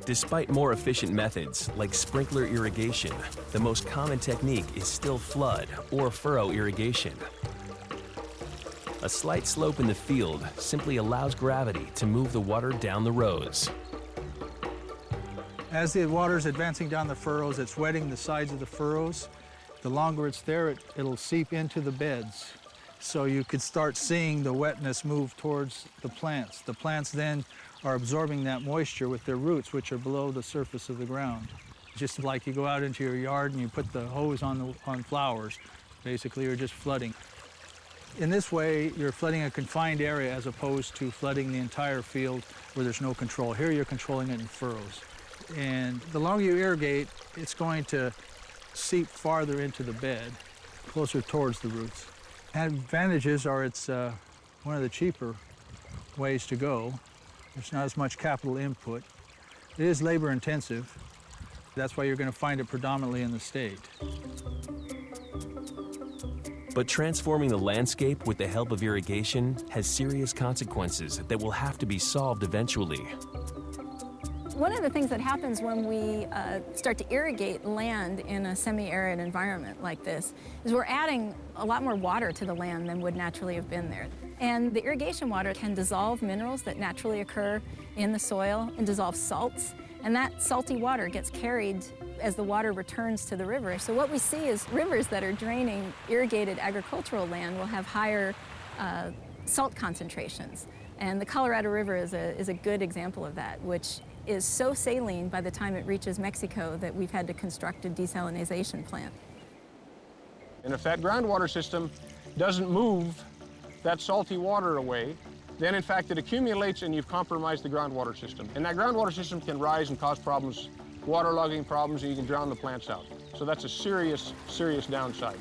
Despite more efficient methods like sprinkler irrigation, the most common technique is still flood or furrow irrigation. A slight slope in the field simply allows gravity to move the water down the rows. As the water is advancing down the furrows, it's wetting the sides of the furrows. The longer it's there, it'll seep into the beds. So you could start seeing the wetness move towards the plants. The plants then are absorbing that moisture with their roots, which are below the surface of the ground. Just like you go out into your yard and you put the hose on flowers, basically you're just flooding. In this way, you're flooding a confined area as opposed to flooding the entire field where there's no control. Here you're controlling it in furrows. And the longer you irrigate, it's going to seep farther into the bed, closer towards the roots. Advantages are it's one of the cheaper ways to go. There's not as much capital input. It is labor intensive. That's why you're going to find it predominantly in the state. But transforming the landscape with the help of irrigation has serious consequences that will have to be solved eventually. One of the things that happens when we start to irrigate land in a semi-arid environment like this is we're adding a lot more water to the land than would naturally have been there. And the irrigation water can dissolve minerals that naturally occur in the soil and dissolve salts. And that salty water gets carried as the water returns to the river. So what we see is rivers that are draining irrigated agricultural land will have higher salt concentrations. And the Colorado River is a good example of that, which is so saline by the time it reaches Mexico that we've had to construct a desalination plant. And if that groundwater system doesn't move that salty water away, then in fact it accumulates and you've compromised the groundwater system. And that groundwater system can rise and cause problems, waterlogging problems, and you can drown the plants out. So that's a serious, serious downside.